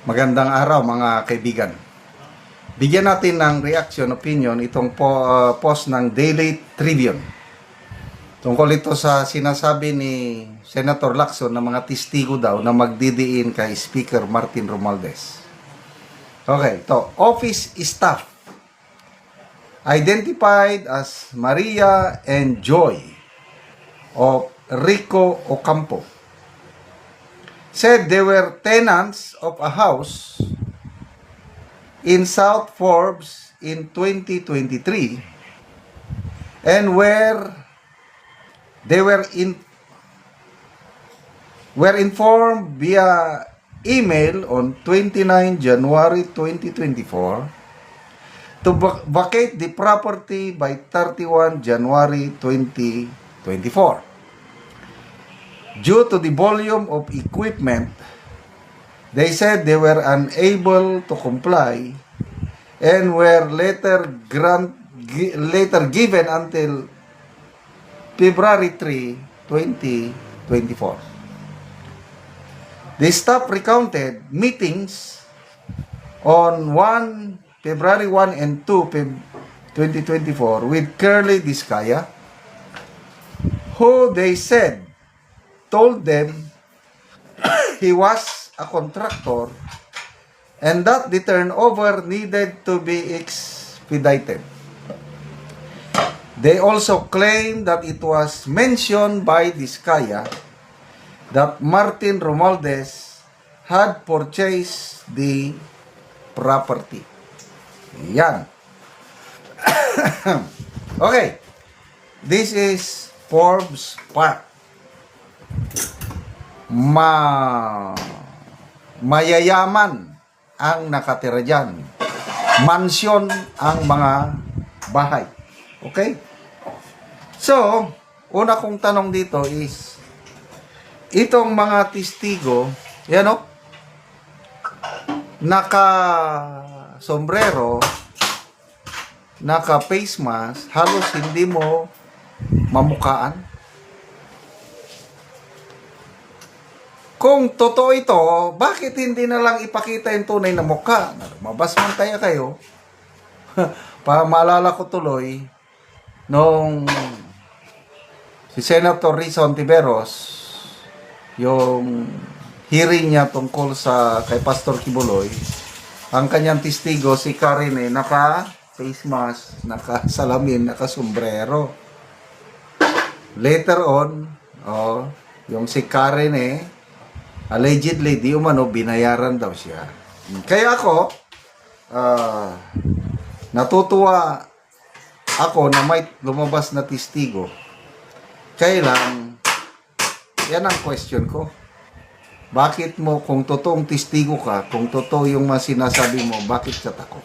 Magandang araw mga kaibigan. Bigyan natin ng reaction, opinion itong post ng Daily Tribune. Tungkol ito sa sinasabi ni Senator Lacson na mga testigo daw na magdidiin kay Speaker Martin Romualdez. Okay, ito. Office staff identified as Maria and Joy of Rico Ocampo said they were tenants of a house in South Forbes in 2023 and they were informed via email on 29 January 2024 to vacate the property by 31 January 2024. Due to the volume of equipment, they said they were unable to comply and were later given until February 3, 2024. The staff recounted meetings on February 1 and 2, 2024 with Curly Discaya, who they said told them he was a contractor and that the turnover needed to be expedited. They also claimed that it was mentioned by Discaya that Martin Romualdez had purchased the property. Yan. Okay. This is Forbes Park. Mayayaman ang nakatira dyan. Mansyon ang mga bahay. Okay? So, una kong tanong dito is, itong mga testigo, yan o, naka-sombrero, naka-face mask, halos hindi mo mamukaan. Kung totoo ito, bakit hindi na lang ipakita yung tunay na mukha? Lumabas man tayo kayo. Maalala ko tuloy, nung si Senator Risa Hontiveros, yung hearing niya tungkol sa kay Pastor Kibuloy, ang kanyang testigo, si Karen, naka-face mask, naka-salamin, naka-sombrero. Later on, yung si Karen, allegedly, di umano, binayaran daw siya. Kaya ako, natutuwa ako na may lumabas na testigo. Kailan, yan ang question ko. Bakit mo, kung totoong testigo ka, kung totoo yung mga sinasabi mo, bakit ka takot?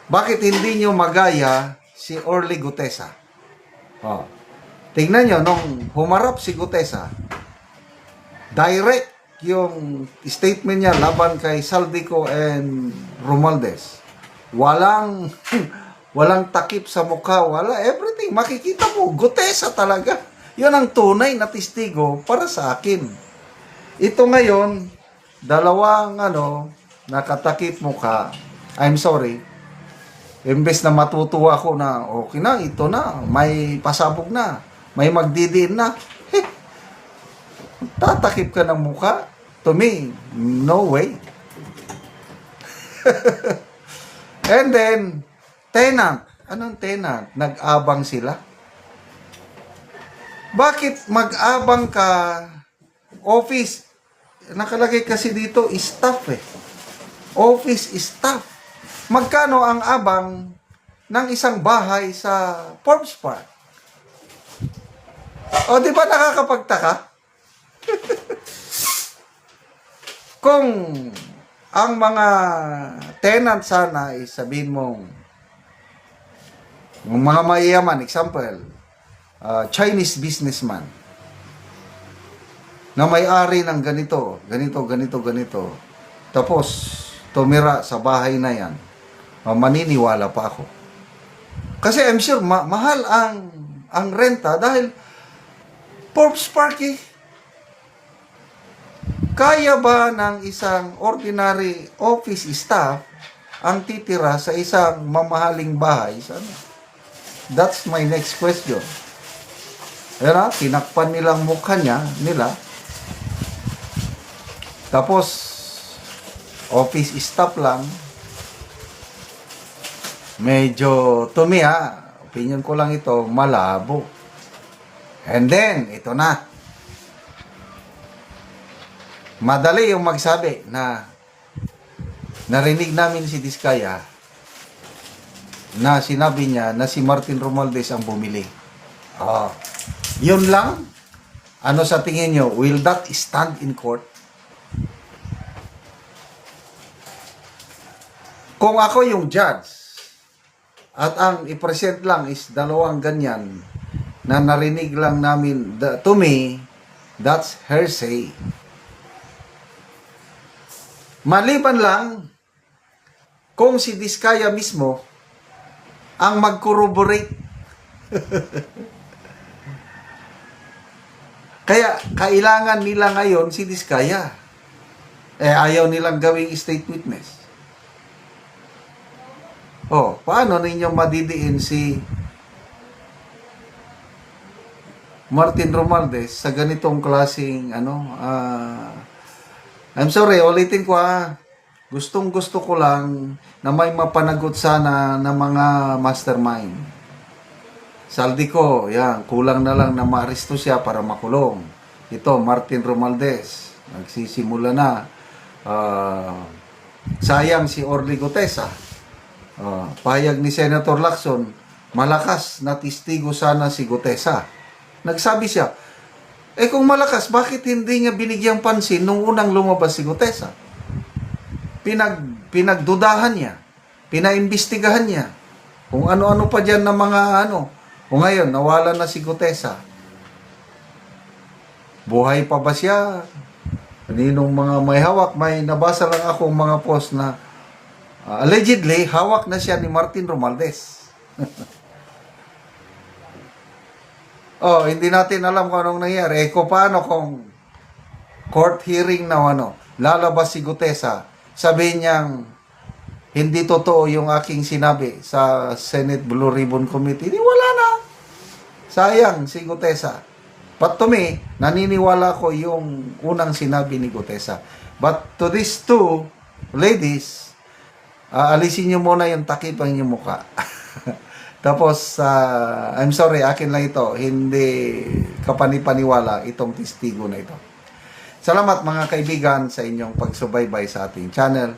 Bakit hindi nyo magaya si Orly Gutesa? Tingnan nyo, nung humarap si Gutesa, direct yung statement niya laban kay Saldico and Romualdez. Walang takip sa mukha, wala everything. Makikita mo, Gutesa talaga. Yun ang tunay na testigo para sa akin. Ito ngayon, dalawang nakatakip mukha. I'm sorry. Imbes na matutuwa ko na, okay na, ito na, may pasabog na, may magdidiin na. Tatakip ka ng mukha? To me, no way. And then, tenant. Anong tenant? Nag-abang sila? Bakit mag-abang ka? Office. Nakalagay kasi dito, staff Office staff. Magkano ang abang ng isang bahay sa Forbes Park? O, di ba nakakapagtaka? Kung ang mga tenant sana ay sabihin mong mga mayayaman, example, Chinese businessman na may-ari ng ganito, tapos tumira sa bahay na yan, maniniwala pa ako. Kasi I'm sure mahal ang renta dahil Forbes Park Kaya ba ng isang ordinary office staff ang titira sa isang mamahaling bahay? That's my next question. Pero tinakpan nilang mukha nila. Tapos, office staff lang. Medyo, to me opinion ko lang ito, malabo. And then, ito na. Madali yung magsabi na narinig namin si Diskaya na sinabi niya na si Martin Romualdez ang bumili. Yun lang. Ano sa tingin nyo? Will that stand in court? Kung ako yung judge at ang i-present lang is dalawang ganyan na narinig lang namin, to me, that's hearsay. Maliban lang kung si Diskaya mismo ang mag-corroborate. Kaya kailangan nila ngayon si Diskaya. Ayaw nilang gawing state witness. Paano ninyo madidiin si Martin Romualdez sa ganitong klaseng I'm sorry, ulitin ko Gustong-gusto ko lang na may mapanagot sana ng mga mastermind. Saldi ko, kulang na lang na maaresto siya para makulong. Ito, Martin Romualdez, nagsisimula na. Sayang si Orly Gutesa. Pahayag ni Senator Lacson, malakas na testigo sana si Gutesa. Nagsabi siya, kung malakas, bakit hindi niya binigyang pansin nung unang lumabas si Gutesa? Pinagdudahan niya, pinaimbestigahan niya, kung ano-ano pa dyan na mga Kung ngayon, nawala na si Gutesa. Buhay pa ba siya? Kaninong mga may hawak? May nabasa lang akong mga post na allegedly, hawak na siya ni Martin Romualdez. Hindi natin alam kung anong nangyari. Paano kung court hearing na lalabas si Gutesa, sabihin niyang hindi totoo yung aking sinabi sa Senate Blue Ribbon Committee, wala na. Sayang si Gutesa. But to me, naniniwala ko yung unang sinabi ni Gutesa. But to these two ladies, alisin niyo muna yung takip ang inyong mukha. Tapos, I'm sorry, akin lang ito. Hindi kapanipaniwala itong testigo na ito. Salamat mga kaibigan sa inyong pagsubaybay sa ating channel.